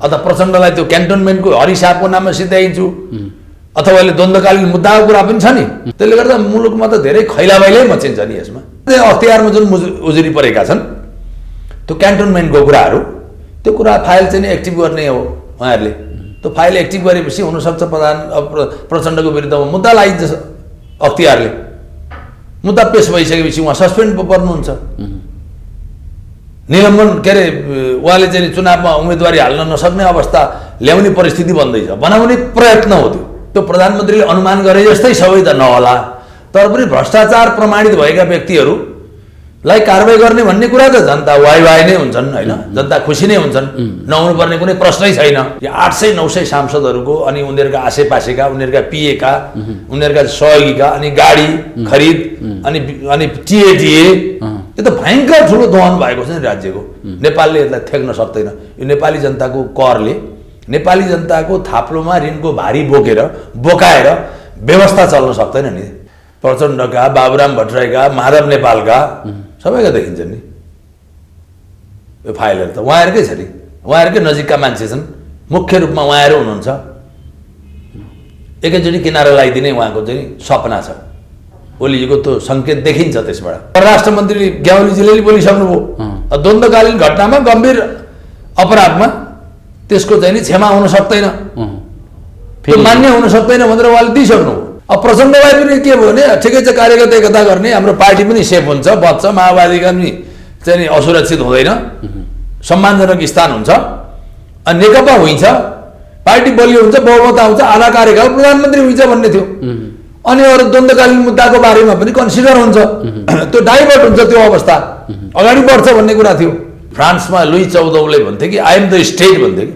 अथवा प्रचण्डलाई त्यो क्यान्टोनमेन्टको हरिसाहको नाममा सिध्याइन्छु अथवा अहिले द्वन्द्वकालीन मुद्दाको कुरा पनि छ नि। त्यसले गर्दा मुलुकमा त धेरै खैलाबैलै मचिन्छ नि यसमा। अख्तियारमा जुन उजुरी परेका छन् त्यो क्यान्टोनमेन्टको कुराहरू, त्यो कुरा फाइल चाहिँ एक्टिभ गर्ने हो उहाँहरूले। त्यो फाइल एक्टिभ गरेपछि हुनसक्छ प्रचण्डको विरुद्धमा मुद्दा लागिन्छ अख्तियारले। मुद्दा पेश भइसकेपछि उहाँ सस्पेन्ड पर्नुहुन्छ, निलम्बन के अरे उहाँले चाहिँ चुनावमा उम्मेदवारी हाल्न नसक्ने अवस्था ल्याउने परिस्थिति बन्दैछ, बनाउने प्रयत्न हो त्यो। त्यो प्रधानमन्त्रीले अनुमान गरे जस्तै सबै त नहोला, तर पनि भ्रष्टाचार प्रमाणित भएका व्यक्तिहरूलाई कारबाही गर्ने भन्ने कुरा त जनता वाइ नै हुन्छन् होइन, जनता खुसी नै हुन्छन्, नहुनुपर्ने कुनै प्रश्नै छैन। यो 800-900 सांसदहरूको अनि उनीहरूका आसेपासेका, उनीहरूका पिएका, उनीहरूका सहयोगीका, अनि गाडी खरिद अनि टिए यो त भयङ्कर ठुलो दोहन भएको छ नि राज्यको। नेपालले यसलाई थ्याक्न सक्दैन। यो नेपाली जनताको करले, नेपाली जनताको थाप्लोमा ऋणको भारी बोकाएर व्यवस्था चल्न सक्दैन नि। प्रचण्डका, बाबुराम भट्टराईका, माधव नेपालका सबैका देखिन्छ नि यो फाइलहरू त उहाँहरूकै छ नि, उहाँहरूकै नजिकका मान्छे छन्, मुख्य रूपमा उहाँहरू हुनुहुन्छ। एकैचोटि किनारा लगाइदिने उहाँको चाहिँ सपना छ, ओलीजीको त्यो सङ्केत देखिन्छ त्यसबाट। परराष्ट्र मन्त्री ग्यावालीजीले बोलिसक्नुभयो, द्वन्द्वकालीन घटनामा गम्भीर अपराधमा त्यसको चाहिँ नि क्षमा हुन सक्दैन, त्यो मान्य हुन सक्दैन भनेर उहाँले दिइसक्नुभयो। अब प्रचण्डलाई पनि के भयो भने ठिकै छ, कार्यकर्ता एकता गर्ने, हाम्रो पार्टी पनि सेफ हुन्छ, बच्छ, माओवादीका पनि चाहिँ नि असुरक्षित हुँदैन, सम्मानजनक स्थान हुन्छ, अनि नेकपा हुन्छ, पार्टी बलियो हुन्छ, बहुमत आउँछ, आधा कार्यकाल प्रधानमन्त्री हुन्छ भन्ने थियो। अनि अरू द्वन्द्वकालीन मुद्दाको बारेमा पनि कन्सिडर हुन्छ, त्यो डाइभर्ट हुन्छ, त्यो अवस्था अगाडि बढ्छ भन्ने कुरा थियो। फ्रान्समा लुई 14औले भन्थे कि आई एम द स्टेट भन्थे कि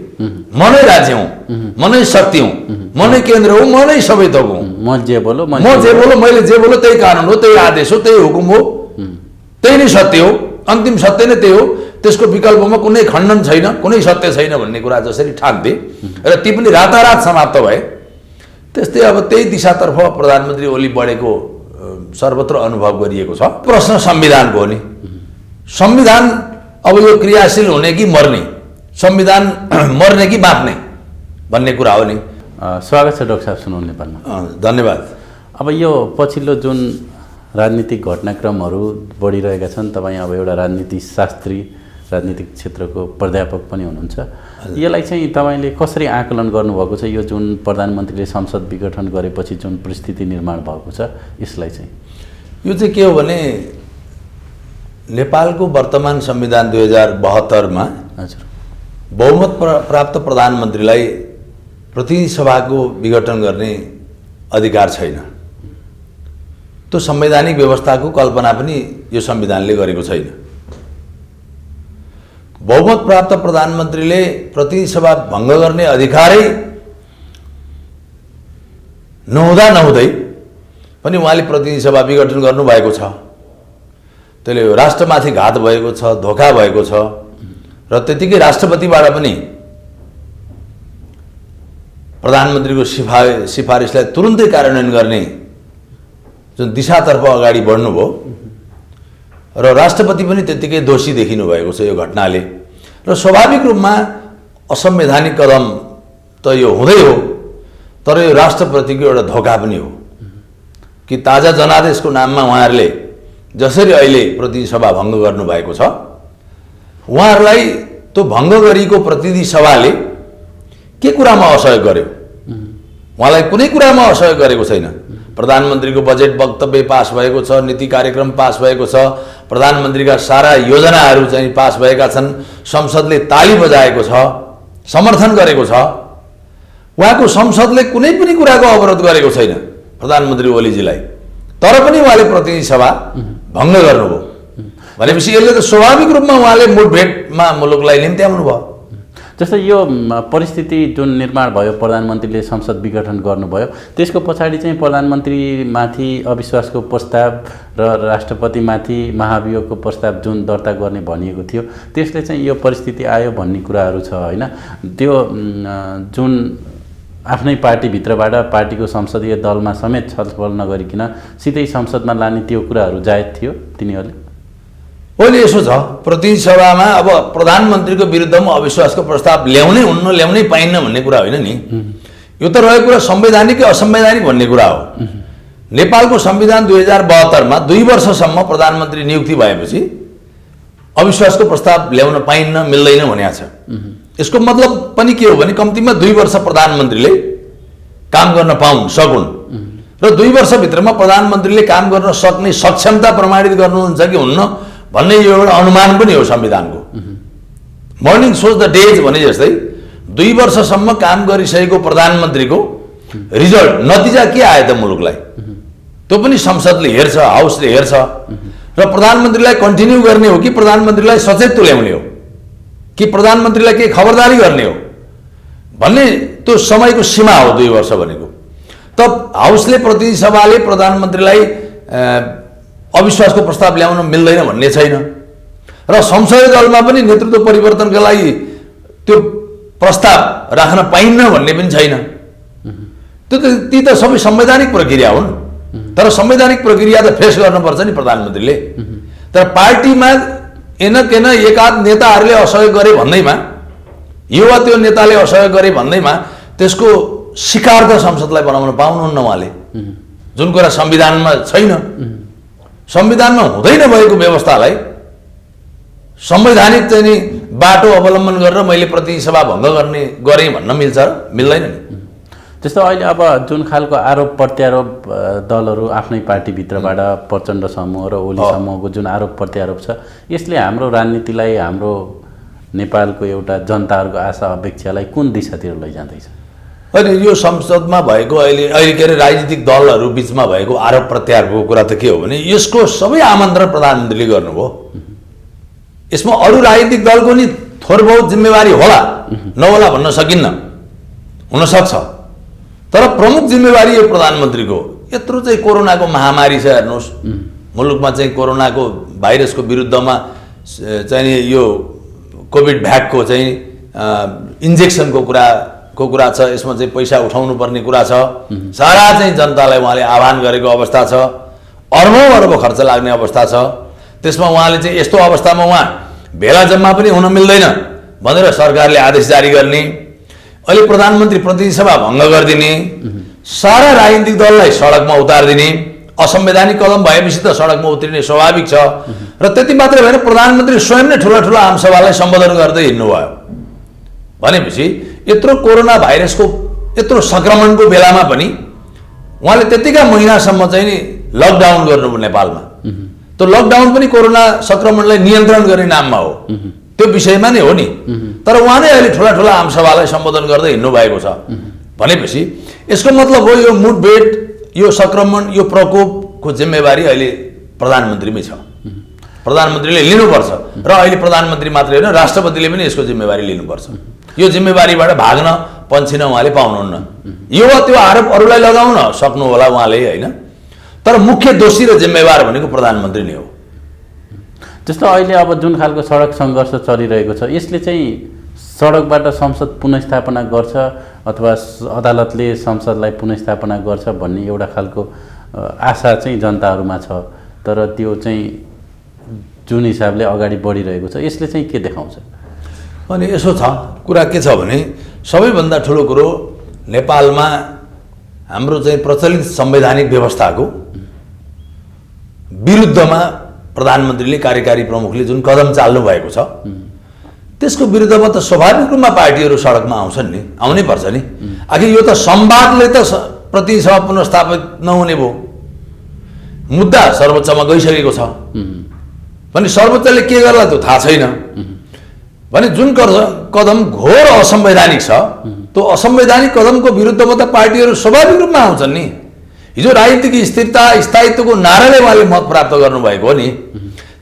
म नै राज्य हुँ, म नै शक्ति हुँ, म नै केन्द्र हुँ, म नै सबै थोक हुँ, म जे बोलो मैले जे बोलो त्यही कानुन हो, त्यही आदेश हो, त्यही हुकुम हो, त्यही नै सत्य हो, अन्तिम सत्य नै त्यही हो, त्यसको विकल्पमा कुनै खण्डन छैन, कुनै सत्य छैन भन्ने कुरा जसरी ठान्थे र ती पनि रातारात समाप्त भए, त्यस्तै अब त्यही दिशातर्फ प्रधानमन्त्री ओली बढेको सर्वत्र अनुभव गरिएको छ। प्रश्न संविधानको हो नि, संविधान अब यो क्रियाशील हुने कि मर्ने, संविधान मर्ने कि बाँच्ने भन्ने कुरा हो नि। स्वागत छ डाक्टर साहब सुनौल नेपालमा। धन्यवाद। अब यो पछिल्लो जुन राजनीतिक घटनाक्रमहरू बढिरहेका छन्, तपाईँ अब एउटा राजनीति शास्त्री, राजनीतिक क्षेत्रको प्राध्यापक पनि हुनुहुन्छ, यसलाई चाहिँ तपाईँले कसरी आकलन गर्नुभएको छ? यो जुन प्रधानमन्त्रीले संसद विघटन गरेपछि जुन परिस्थिति निर्माण भएको छ, यसलाई चाहिँ यो चाहिँ के हो भने नेपालको वर्तमान संविधान 2072 हजुर बहुमत प्राप्त प्रधानमन्त्रीलाई प्रतिनिधि सभाको विघटन गर्ने अधिकार छैन। त्यो संवैधानिक व्यवस्थाको कल्पना पनि यो संविधानले गरेको छैन। बहुमत प्राप्त प्रधानमन्त्रीले प्रतिनिधि सभा भङ्ग गर्ने अधिकारै नहुँदै पनि उहाँले प्रतिनिधि सभा विघटन गर्नुभएको छ। त्यसले राष्ट्रमाथि घात भएको छ, धोका भएको छ, र त्यतिकै राष्ट्रपतिबाट पनि प्रधानमन्त्रीको सिफारिसलाई तुरुन्तै कार्यान्वयन गर्ने जुन दिशातर्फ अगाडि बढ्नुभयो, र राष्ट्रपति पनि त्यतिकै दोषी देखिनु भएको छ यो घटनाले। र स्वाभाविक रूपमा असंवैधानिक कदम त यो हुँदै हो, तर यो राष्ट्रप्रतिको एउटा धोका पनि हो कि ताजा जनादेशको नाममा उहाँहरूले जसरी अहिले प्रतिनिधि सभा भङ्ग गर्नुभएको छ, उहाँहरूलाई त्यो भङ्ग गरिएको प्रतिनिधि सभाले के कुरामा असहयोग गर्यो? उहाँलाई कुनै कुरामा असहयोग गरेको छैन। प्रधानमन्त्रीको बजेट वक्तव्य पास भएको छ, नीति कार्यक्रम पास भएको छ, प्रधानमन्त्रीका सारा योजनाहरू चाहिँ पास भएका छन्, संसदले ताली बजाएको छ, समर्थन गरेको छ। उहाँको संसदले कुनै पनि कुराको अवरोध गरेको छैन प्रधानमन्त्री ओलीजीलाई, तर पनि उहाँले प्रतिनिधि सभा भङ्ग गर्नुभयो भनेपछि यसले त स्वाभाविक रूपमा उहाँले मुठभेडमा मुलुकलाई निम्त्याउनु भयो। जस्तै यो परिस्थिति जुन निर्माण भयो, प्रधानमन्त्रीले संसद विघटन गर्नुभयो, त्यसको पछाडि चाहिँ प्रधानमन्त्रीमाथि अविश्वासको प्रस्ताव र राष्ट्रपतिमाथि महाभियोगको प्रस्ताव जुन दर्ता गर्ने भनिएको थियो, त्यसले चाहिँ यो परिस्थिति आयो भन्ने कुराहरू छ होइन? त्यो जुन आफ्नै पार्टीभित्रबाट पार्टीको संसदीय दलमा समेत छलफल नगरिकन सिधै संसदमा लाने त्यो कुराहरू जायज थियो तिनीहरूले? अहिले यसो छ, प्रतिनिधि सभामा अब प्रधानमन्त्रीको विरुद्धमा अविश्वासको प्रस्ताव ल्याउनै हुन्न, ल्याउनै पाइन्न भन्ने कुरा होइन नि। यो त रहेको कुरा संवैधानिक असंवैधानिक भन्ने कुरा हो। नेपालको संविधान 2072 मा 2 वर्षसम्म प्रधानमन्त्री नियुक्ति भएपछि अविश्वासको प्रस्ताव ल्याउन पाइन्न, मिल्दैन भनेको छ। यसको मतलब पनि के हो भने कम्तीमा 2 वर्ष प्रधानमन्त्रीले काम गर्न सकुन् र 2 वर्षभित्रमा प्रधानमन्त्रीले काम गर्न सक्ने सक्षमता प्रमाणित गर्नुहुन्छ कि हुन्न भन्ने यो एउटा अनुमान पनि हो संविधानको। मर्निङ सोज द डेज भने जस्तै 2 वर्षसम्म काम गरिसकेको प्रधानमन्त्रीको रिजल्ट नतिजा के आयो त मुलुकलाई, त्यो पनि संसदले हेर्छ, हाउसले हेर्छ र प्रधानमन्त्रीलाई कन्टिन्यू गर्ने हो कि प्रधानमन्त्रीलाई सचेत तुल्याउने हो कि प्रधानमन्त्रीलाई के खबरदारी गर्ने हो भन्ने त्यो समयको सीमा हो 2 वर्ष भनेको। त हाउसले प्रतिनिधि सभाले प्रधानमन्त्रीलाई अविश्वासको प्रस्ताव ल्याउन मिल्दैन भन्ने छैन र संसदीय दलमा पनि नेतृत्व परिवर्तनका लागि त्यो प्रस्ताव राख्न पाइन्न भन्ने पनि छैन। ती त सबै संवैधानिक प्रक्रिया हुन्, तर संवैधानिक प्रक्रिया त फेस गर्नुपर्छ नि प्रधानमन्त्रीले। तर पार्टीमा एनकेन एकाध नेताहरूले असहयोग गरे भन्दैमा, यो वा त्यो नेताले असहयोग गरे भन्दैमा त्यसको शिकार त संसदलाई बनाउन पाउनुहुन्न उहाँले, जुन कुरा संविधानमा छैन। संविधानमा हुँदैन भएको व्यवस्थालाई संवैधानिक चाहिँ नि बाटो अवलम्बन गरेर मैले प्रतिनिधि सभा भङ्ग गरेँ भन्न मिल्छ र मिल्दैन नि। जस्तो अहिले अब जुन खालको आरोप प्रत्यारोप दलहरू आफ्नै पार्टीभित्रबाट प्रचण्ड समूह र ओली समूहको जुन आरोप प्रत्यारोप छ, यसले हाम्रो राजनीतिलाई, हाम्रो नेपालको एउटा जनताहरूको आशा अपेक्षालाई कुन दिशातिर लैजाँदैछ? अहिले यो संसदमा भएको अहिले के अरे राजनीतिक दलहरू बिचमा भएको आरोप प्रत्यारोपको कुरा त के हो भने यसको सबै आमन्त्रण प्रधानमन्त्रीले गर्नुभयो। यसमा अरू राजनीतिक दलको नि थोर बहुत जिम्मेवारी होला नहोला भन्न सकिन्न, हुनसक्छ, तर प्रमुख जिम्मेवारी यो प्रधानमन्त्रीको। यत्रो चाहिँ कोरोनाको महामारी छ, हेर्नुहोस् मुलुकमा चाहिँ कोरोनाको भाइरसको विरुद्धमा चाहिँ यो कोभिड भ्याक्सको चाहिँ इन्जेक्सनको कुरा छ, यसमा चाहिँ पैसा उठाउनु पर्ने कुरा छ, सारा चाहिँ जनतालाई उहाँले आह्वान गरेको अवस्था छ, अर्ब खर्च लाग्ने अवस्था छ। त्यसमा उहाँले चाहिँ यस्तो अवस्थामा उहाँ भेला जम्मा पनि हुन मिल्दैन भनेर सरकारले आदेश जारी गर्ने, अहिले प्रधानमन्त्री प्रतिनिधि सभा भङ्ग गरिदिने, सारा राजनीतिक दललाई सडकमा उतारिदिने, असंवैधानिक कदम भएपछि त सडकमा उत्रिने स्वाभाविक छ। र त्यति मात्रै भएन, प्रधानमन्त्री स्वयं नै ठुला ठुला आमसभालाई सम्बोधन गर्दै हिँड्नुभयो भनेपछि यत्रो कोरोना भाइरसको यत्रो सङ्क्रमणको बेलामा पनि उहाँले त्यतिका महिनासम्म चाहिँ नि लकडाउन गर्नुभयो नेपालमा। त्यो लकडाउन पनि कोरोना सङ्क्रमणलाई नियन्त्रण गर्ने नाममा हो, त्यो विषयमा नै हो नि। तर उहाँ नै अहिले ठुला ठुला आमसभालाई सम्बोधन गर्दै हिँड्नु भएको छ भनेपछि यसको मतलब हो यो मुठभेड, यो सङ्क्रमण, यो प्रकोपको जिम्मेवारी अहिले प्रधानमन्त्रीमै छ। प्रधानमन्त्रीले लिनुपर्छ र अहिले प्रधानमन्त्री मात्रै होइन, राष्ट्रपतिले पनि यसको जिम्मेवारी लिनुपर्छ। यो जिम्मेवारीबाट भाग्न पन्छिन उहाँले पाउनुहुन्न। यो वा त्यो आरोप अरूलाई लगाउन सक्नु होला उहाँले होइन, तर मुख्य दोषी र जिम्मेवार भनेको प्रधानमन्त्री नै हो। जस्तो अहिले अब जुन खालको सडक सङ्घर्ष चलिरहेको छ, यसले चाहिँ सडकबाट संसद पुनर्स्थापना गर्छ अथवा अदालतले संसदलाई पुनर्स्थापना गर्छ भन्ने एउटा खालको आशा चाहिँ जनताहरूमा छ, तर त्यो चाहिँ जुन हिसाबले अगाडि बढिरहेको छ यसले चाहिँ के देखाउँछ? अनि यसो छ, कुरा के छ भने सबैभन्दा ठुलो कुरो नेपालमा हाम्रो चाहिँ प्रचलित संवैधानिक व्यवस्थाको विरुद्धमा प्रधानमन्त्रीले, कार्यकारी प्रमुखले जुन कदम चाल्नु भएको छ त्यसको विरुद्धमा त स्वाभाविक रूपमा पार्टीहरू सडकमा आउँछन् नि, आउनै पर्छ नि। आखिर यो त संवादले त प्रतिनिधि सभा पुनर्स्थापित नहुने भयो, मुद्दा सर्वोच्चमा गइसकेको छ भने सर्वोच्चले के गर्ला त्यो थाहा छैन भने जुन कदम घोर असंवैधानिक छ, त्यो असंवैधानिक कदमको विरुद्धमा त पार्टीहरू स्वाभाविक रूपमा आउँछन् नि। हिजो राजनीतिक स्थिरता स्थायित्वको नाराले उहाँले मत प्राप्त गर्नुभएको हो नि,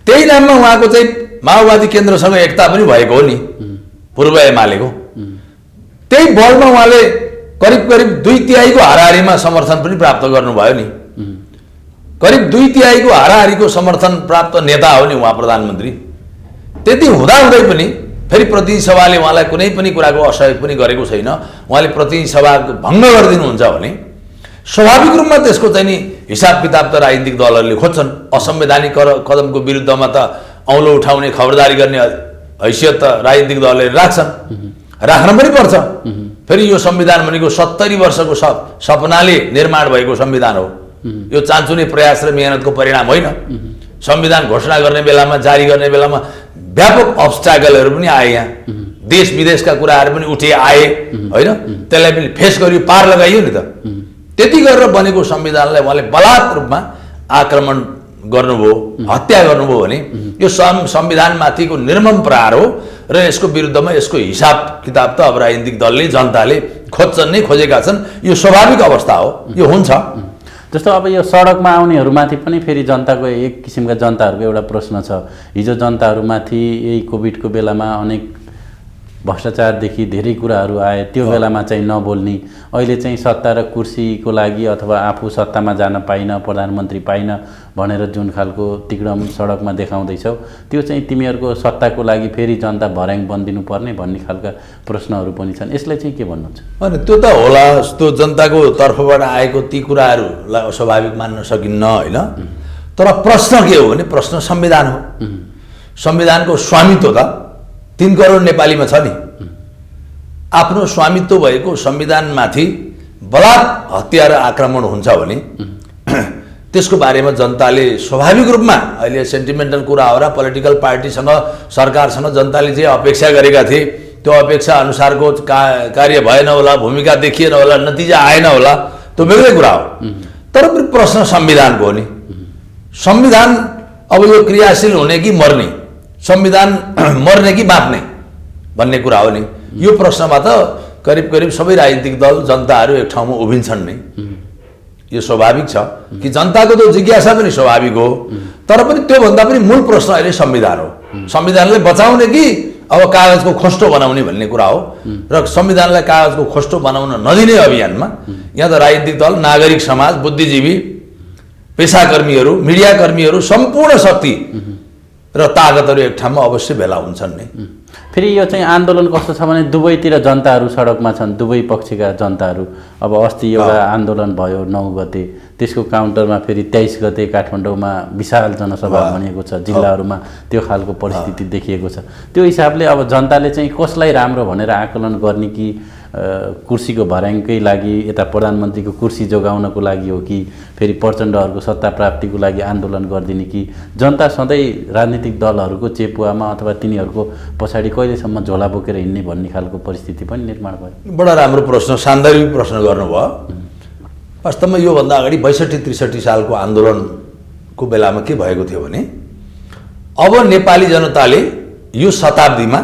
त्यही नाममा उहाँको चाहिँ माओवादी केन्द्रसँग एकता पनि भएको हो नि, पूर्व एमालेको। त्यही बलमा उहाँले करिब 2/3 हाराहारीमा समर्थन पनि प्राप्त गर्नुभयो नि, करिब 2/3 हाराहारीको समर्थन प्राप्त नेता हो नि उहाँ प्रधानमन्त्री। त्यति हुँदाहुँदै पनि फेरि प्रतिनिधि सभाले उहाँलाई कुनै पनि कुराको असहयोग पनि गरेको छैन, उहाँले प्रतिनिधि सभा भङ्ग गरिदिनुहुन्छ भने स्वाभाविक रूपमा त्यसको चाहिँ नि हिसाब किताब त राजनीतिक दलहरूले खोज्छन्। असंवैधानिक कदमको विरुद्धमा त औलो उठाउने खबरदारी गर्ने हैसियत त राजनीतिक दलले राख्छन्, राख्न पनि पर्छ। फेरि यो संविधान भनेको 70 वर्षको सपनाले निर्माण भएको संविधान हो। यो चान्चुने प्रयास र मेहनतको परिणाम होइन। संविधान घोषणा गर्ने बेलामा, जारी गर्ने बेलामा व्यापक अब्स्ट्याकलहरू पनि आए। यहाँ देश विदेशका कुराहरू पनि उठे आए होइन, त्यसलाई पनि फेस गरियो, पार लगाइयो नि त। त्यति गरेर बनेको संविधानलाई उहाँले बलात् रूपमा आक्रमण गर्नुभयो, हत्या गर्नुभयो भने यो संविधानमाथिको निर्मम प्रहार हो र यसको विरुद्धमा यसको हिसाब किताब त अब राजनीतिक दलले, जनताले खोज्छन् नै, खोजेका छन्। यो स्वाभाविक अवस्था हो, यो हुन्छ। जस्तो अब यो सडकमा आउनेहरूमाथि पनि फेरि जनताको एक किसिमका जनताहरूको एउटा प्रश्न छ। हिजो जनताहरूमाथि यही कोभिडको बेलामा अनेक भ्रष्टाचारदेखि धेरै कुराहरू आए, त्यो बेलामा चाहिँ नबोल्ने, अहिले चाहिँ सत्ता र कुर्सीको लागि अथवा आफू सत्तामा जान पाइन, प्रधानमन्त्री पाइन भनेर जुन खालको तिग्रम सडकमा देखाउँदैछौ, त्यो चाहिँ तिमीहरूको सत्ताको लागि फेरि जनता भर्याङ बनिदिनु पर्ने भन्ने खालका प्रश्नहरू पनि छन्। यसलाई चाहिँ के भन्नुहुन्छ? अनि त्यो त होला, त्यो जनताको तर्फबाट आएको ती कुराहरूलाई अस्वाभाविक मान्न सकिन्न होइन। तर प्रश्न के हो भने प्रश्न संविधान हो। संविधानको स्वामित्व त 3 करोड नेपालीमा छ नि। आफ्नो स्वामित्व भएको संविधानमाथि बलात् हत्या र आक्रमण हुन्छ भने त्यसको बारेमा जनताले स्वाभाविक रूपमा, अहिले सेन्टिमेन्टल कुरा हो र पोलिटिकल पार्टीसँग, सरकारसँग जनताले जे अपेक्षा गरेका थिए त्यो अपेक्षा अनुसारको कार्य भएन होला, भूमिका देखिएन होला, नतिजा आएन होला, त्यो बेग्लै कुरा हो। तर पनि प्रश्न संविधानको हो नि। संविधान अब यो क्रियाशील हुने कि मर्ने, संविधान मर्ने कि बाँच्ने भन्ने कुरा हो नि। यो प्रश्नमा त करिब करिब सबै राजनीतिक दल, जनताहरू एक ठाउँमा उभिन्छन् नै। यो स्वाभाविक छ कि जनताको त जिज्ञासा पनि स्वाभाविक हो। तर पनि त्योभन्दा पनि मूल प्रश्न अहिले संविधान हो। संविधानलाई बचाउने कि अब कागजको खोस्टो बनाउने भन्ने कुरा हो। र संविधानलाई कागजको खोस्टो बनाउन नदिने अभियानमा यहाँ त राजनीतिक दल, नागरिक समाज, बुद्धिजीवी, पेसाकर्मीहरू, मिडियाकर्मीहरू सम्पूर्ण शक्ति र ताकतहरू एक ठाउँमा अवश्य भेला हुन्छन् नै। फेरि यो चाहिँ आन्दोलन कस्तो छ भने दुवैतिर जनताहरू सडकमा छन्, दुवै पक्षका जनताहरू। अब अस्ति एउटा आन्दोलन भयो 9 गते, त्यसको काउन्टरमा फेरि 23 गते काठमाडौँमा विशाल जनसभा भनिएको छ, जिल्लाहरूमा त्यो खालको परिस्थिति देखिएको छ। त्यो हिसाबले अब जनताले चाहिँ कसलाई राम्रो भनेर आकलन गर्ने कि कुर्सीको भर्याङकै लागि, यता प्रधानमन्त्रीको कुर्सी जोगाउनको लागि हो कि फेरि प्रचण्डहरूको सत्ता प्राप्तिको लागि आन्दोलन गरिदिने कि जनता सधैँ राजनीतिक दलहरूको चेपुवामा अथवा तिनीहरूको पछाडि कहिलेसम्म झोला बोकेर हिँड्ने भन्ने खालको परिस्थिति पनि निर्माण भयो? बडा राम्रो प्रश्न, सान्दर्भिक प्रश्न गर्नुभयो। वास्तवमा योभन्दा अगाडि 62-63 सालको आन्दोलनको बेलामा के भएको थियो भने अब नेपाली जनताले यो शताब्दीमा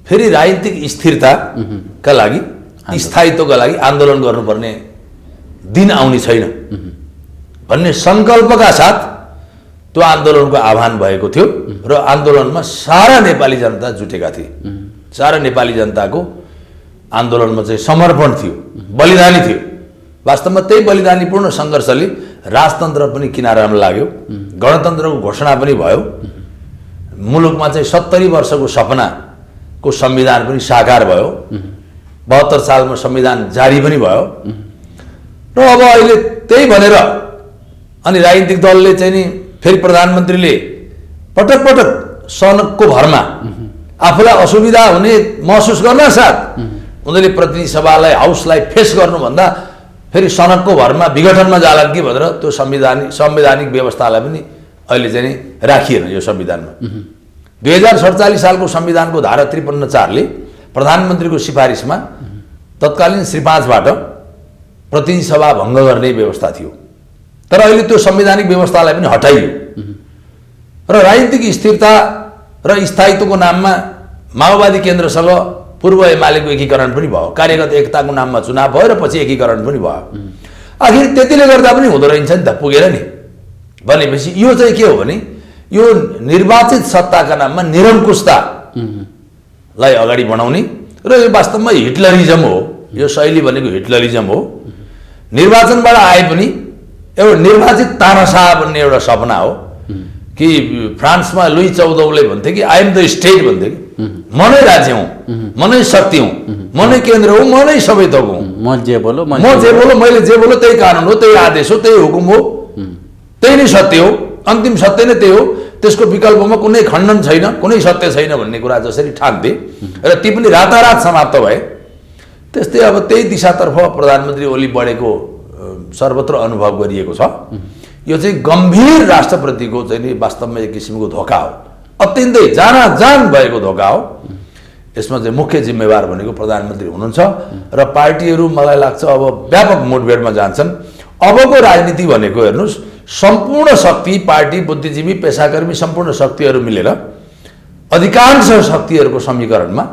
फेरि राजनीतिक स्थिरताका लागि, स्थायित्वका लागि आन्दोलन गर्नुपर्ने दिन आउने छैन भन्ने सङ्कल्पका साथ त्यो आन्दोलनको आह्वान भएको थियो र आन्दोलनमा सारा नेपाली जनता जुटेका थिए। सारा नेपाली जनताको आन्दोलनमा चाहिँ समर्पण थियो, बलिदानी थियो। वास्तवमा त्यही बलिदानीपूर्ण सङ्घर्षले राजतन्त्र पनि किनारामा लाग्यो, गणतन्त्रको घोषणा पनि भयो, मुलुकमा चाहिँ 70 वर्षको सपनाको संविधान पनि साकार भयो, 72 सालमा संविधान जारी पनि भयो। र अब अहिले त्यही भनेर अनि राजनीतिक दलले चाहिँ नि फेरि प्रधानमन्त्रीले पटक पटक सनकको भरमा आफूलाई असुविधा हुने महसुस गर्न साथ उनीहरूले प्रतिनिधि सभालाई, हाउसलाई फेस गर्नुभन्दा फेरि सनकको भरमा विघटनमा जालान् कि भनेर त्यो संवैधानिक व्यवस्थालाई पनि अहिले चाहिँ राखिएन यो संविधानमा। 2047 सालको संविधानको धारा 53(4) ले प्रधानमन्त्रीको सिफारिसमा तत्कालीन श्री 5बाट प्रतिनिधि सभा भङ्ग गर्ने व्यवस्था थियो। तर अहिले त्यो संवैधानिक व्यवस्थालाई पनि हटाइयो र राजनीतिक स्थिरता र स्थायित्वको नाममा माओवादी केन्द्रसँग पूर्व एमालेको एकीकरण पनि भयो, कार्यगत एकताको नाममा चुनाव भयो र पछि एकीकरण पनि भयो। आखिर त्यतिले गर्दा पनि हुँदो रहेछ नि त, पुगेर नि। भनेपछि यो चाहिँ के हो भने यो निर्वाचित सत्ताका नाममा निरङ्कुशतालाई अगाडि बढाउने र यो वास्तवमा हिटलरिजम हो। यो शैली भनेको हिटलरिजम हो। निर्वाचनबाट आए पनि एउटा निर्वाचित तानाशाह भन्ने एउटा सपना हो कि फ्रान्समा लुई 14ले भन्थे कि आई एम द स्टेट भन्थे कि म नै राज्य हुँ, म नै शक्ति हुँ, म नै केन्द्र हुँ, म नै सबै थोक हुँ, म जे बोलो मैले जे बोलो त्यही कानुन हो, त्यही आदेश हो, त्यही हुकुम हो, त्यही नै सत्य हो, अन्तिम सत्य नै त्यही हो। त्यसको विकल्पमा कुनै खण्डन छैन, कुनै सत्य छैन भन्ने कुरा जसरी ठान्थे र ती पनि रातारात समाप्त भए, त्यस्तै अब त्यही दिशातर्फ प्रधानमन्त्री ओली बढेको सर्वत्र अनुभव गरिएको छ। यो चाहिँ गम्भीर राष्ट्रप्रतिको चाहिँ नि वास्तवमा एक किसिमको धोका हो, अत्यन्तै जान भएको धोका हो। यसमा चाहिँ मुख्य जिम्मेवार भनेको प्रधानमन्त्री हुनुहुन्छ र पार्टीहरू मलाई लाग्छ अब व्यापक मुठभेडमा जान्छन्। अबको राजनीति भनेको हेर्नुहोस्, सम्पूर्ण शक्ति पार्टी, बुद्धिजीवी, पेसाकर्मी सम्पूर्ण शक्तिहरू मिलेर अधिकांश शक्तिहरूको समीकरणमा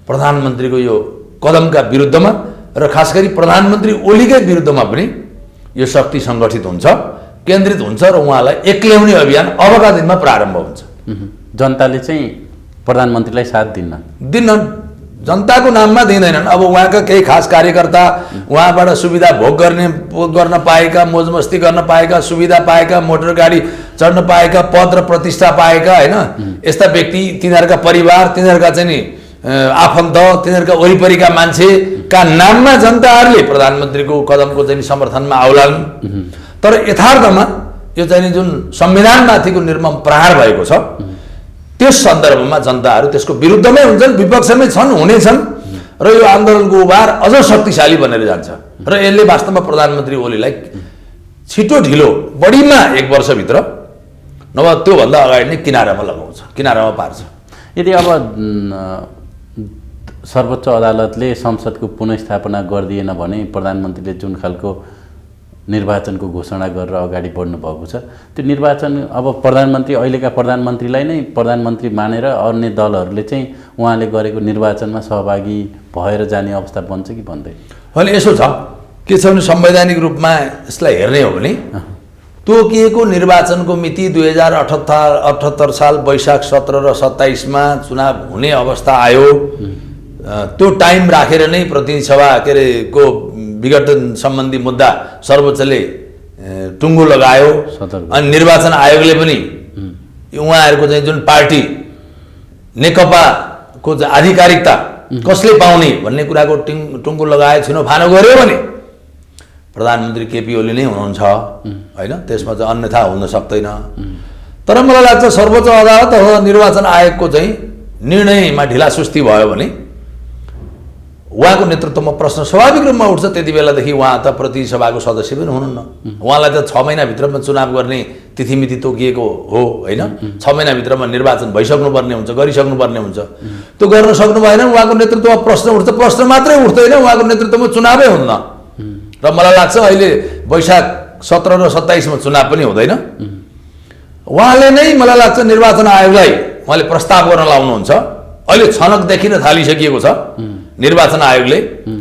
प्रधानमन्त्रीको यो कदमका विरुद्धमा र खास गरी प्रधानमन्त्री ओलीकै विरुद्धमा पनि यो शक्ति सङ्गठित हुन्छ, केन्द्रित हुन्छ र उहाँलाई एक्ल्याउने अभियान अबका दिनमा प्रारम्भ हुन्छ। जनताले चाहिँ प्रधानमन्त्रीलाई साथ दिन्नन्, जनताको नाममा दिँदैनन्। अब उहाँका केही खास कार्यकर्ता, उहाँबाट सुविधा भोग गर्न पाएका, मोजमस्ती गर्न पाएका, सुविधा पाएका, मोटर गाडी चढ्न पाएका, पद र प्रतिष्ठा पाएका होइन, यस्ता व्यक्ति, तिनीहरूका परिवार, तिनीहरूका चाहिँ नि आफन्त, तिनीहरूका वरिपरिका मान्छेका नाममा जनताहरूले प्रधानमन्त्रीको कदमको चाहिँ समर्थनमा आउलान्। तर यथार्थमा यो चाहिँ जुन संविधानमाथिको निर्मम प्रहार भएको छ, त्यस सन्दर्भमा जनताहरू त्यसको विरुद्धमै हुन्छन्, विपक्षमै छन्, हुनेछन् र यो आन्दोलनको उभार अझ शक्तिशाली बनेर जान्छ र यसले वास्तवमा प्रधानमन्त्री ओलीलाई छिटो ढिलो बढीमा 1 वर्षभित्र नभए त्योभन्दा अगाडि नै किनारामा लगाउँछ, किनारामा पार्छ। यदि अब सर्वोच्च अदालतले संसदको पुनर्स्थापना गरिदिएन भने प्रधानमन्त्रीले जुन खालको निर्वाचनको घोषणा गरेर अगाडि बढ्नु भएको छ, त्यो निर्वाचन अब प्रधानमन्त्री, अहिलेका प्रधानमन्त्रीलाई नै प्रधानमन्त्री मानेर अन्य दलहरूले चाहिँ उहाँले गरेको निर्वाचनमा सहभागी भएर जाने अवस्था बन्छ कि भन्दै? होइन, यसो छ, के छ भने संवैधानिक रूपमा यसलाई हेर्ने हो भने तोकिएको निर्वाचनको मिति 2078 साल वैशाख 17 र 27मा चुनाव हुने अवस्था आयो। त्यो टाइम राखेर नै प्रतिनिधि सभा को विघटन सम्बन्धी मुद्दा सर्वोच्चले टुङ्गो लगायो। अनि निर्वाचन आयोगले पनि उहाँहरूको चाहिँ जुन पार्टी नेकपाको आधिकारिकता कसले पाउने भन्ने कुराको टुङ्गो लगाए छिनोफानो गर्यो भने प्रधानमन्त्री केपी ओली नै हुनुहुन्छ होइन, त्यसमा चाहिँ अन्यथा हुन सक्दैन। तर मलाई लाग्छ सर्वोच्च अदालत अथवा निर्वाचन आयोगको चाहिँ निर्णयमा ढिलासुस्ती भयो भने उहाँको नेतृत्वमा प्रश्न स्वाभाविक रूपमा उठ्छ। त्यति बेलादेखि उहाँ त प्रतिनिधि सभाको सदस्य पनि हुनुहुन्न, उहाँलाई त 6 महिनाभित्रमा चुनाव गर्ने तिथिमिति तोकिएको हो होइन, 6 महिनाभित्रमा निर्वाचन भइसक्नुपर्ने हुन्छ, गरिसक्नुपर्ने हुन्छ। त्यो गर्न सक्नु भएन, उहाँको नेतृत्वमा प्रश्न उठ्छ। प्रश्न मात्रै उठ्दैन, उहाँको नेतृत्वमा चुनावै हुन्न। र मलाई लाग्छ अहिले वैशाख 17 र 27मा चुनाव पनि हुँदैन। उहाँले नै मलाई लाग्छ निर्वाचन आयोगलाई उहाँले प्रस्ताव गर्न लाउनुहुन्छ। अहिले छनक देखिन थालिसकिएको छ निर्वाचन आयोगले।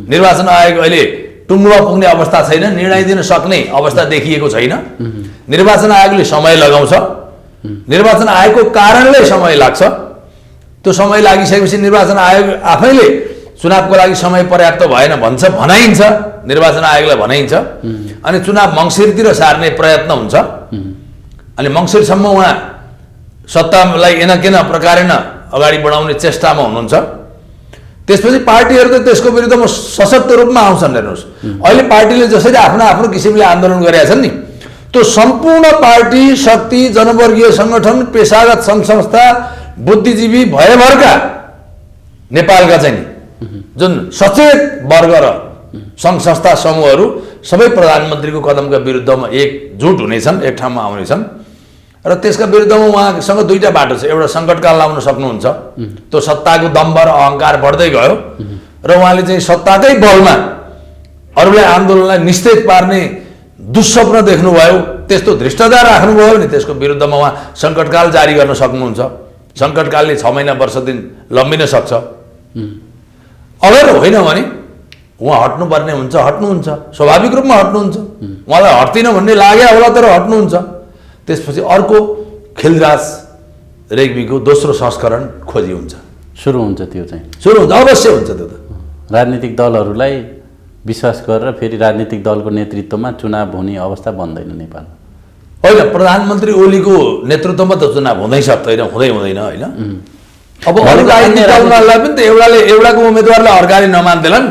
निर्वाचन आयोग अहिले टुङ्गोमा पुग्ने अवस्था छैन, निर्णय दिन सक्ने अवस्था देखिएको छैन। निर्वाचन आयोगले समय लगाउँछ, निर्वाचन आयोगको कारणले समय लाग्छ। त्यो समय लागिसकेपछि निर्वाचन आयोग आफैले चुनावको लागि समय पर्याप्त भएन भन्छ, भनाइन्छ, निर्वाचन आयोगलाई भनाइन्छ। अनि चुनाव मङ्सिरतिर सार्ने प्रयत्न हुन्छ। अनि मङ्सिरसम्म उहाँ सत्तालाई एनकेन प्रकारेण अगाडि बढाउने चेष्टामा हुनुहुन्छ। त्यसपछि पार्टीहरू त त्यसको विरुद्धमा सशक्त रूपमा आउँछन्। हेर्नुहोस्, अहिले पार्टीले जसरी आफ्नो किसिमले आन्दोलन गरेका छन् नि, त्यो सम्पूर्ण पार्टी, शक्ति, जनवर्गीय सङ्गठन, पेसागत सङ्घ संस्था, बुद्धिजीवी भयभरका नेपालका चाहिँ जुन सचेत वर्ग र सङ्घ संस्था समूहहरू सबै प्रधानमन्त्रीको कदमका विरुद्धमा एकजुट हुनेछन्, एक ठाउँमा आउनेछन्। र त्यसका विरुद्धमा उहाँसँग 2टा बाटो छ। एउटा सङ्कटकाल लाउन सक्नुहुन्छ, त्यो सत्ताको दम्भ र अहङ्कार बढ्दै गयो र उहाँले चाहिँ सत्ताकै बलमा अरूलाई आन्दोलनलाई निस्तेज पार्ने दुस्वप्न देख्नुभयो, त्यस्तो धृष्टता राख्नुभयो भने त्यसको विरुद्धमा उहाँ सङ्कटकाल जारी गर्न सक्नुहुन्छ। सङ्कटकालले 6 महिना, वर्ष दिन लम्बिन सक्छ। अगर होइन भने उहाँ हट्नुपर्ने हुन्छ, हट्नुहुन्छ, स्वाभाविक रूपमा हट्नुहुन्छ। उहाँलाई हट्दिन भन्ने लाग्यो होला, तर हट्नुहुन्छ। त्यसपछि अर्को खिलराज रेग्मीको दोस्रो संस्करण खोजी हुन्छ, सुरु हुन्छ। त्यो चाहिँ सुरु हुन्छ, अवश्य हुन्छ। त्यो त राजनीतिक दलहरूलाई विश्वास गरेर फेरि राजनीतिक दलको नेतृत्वमा चुनाव हुने अवस्था बन्दैन नेपाल। होइन, प्रधानमन्त्री ओलीको नेतृत्वमा त चुनाव हुँदै सक्दैन, हुँदैन होइन। अब अरू राजनीतिक दललाई पनि त एउटाको उम्मेदवारलाई अर्काले नमान्दैनन्।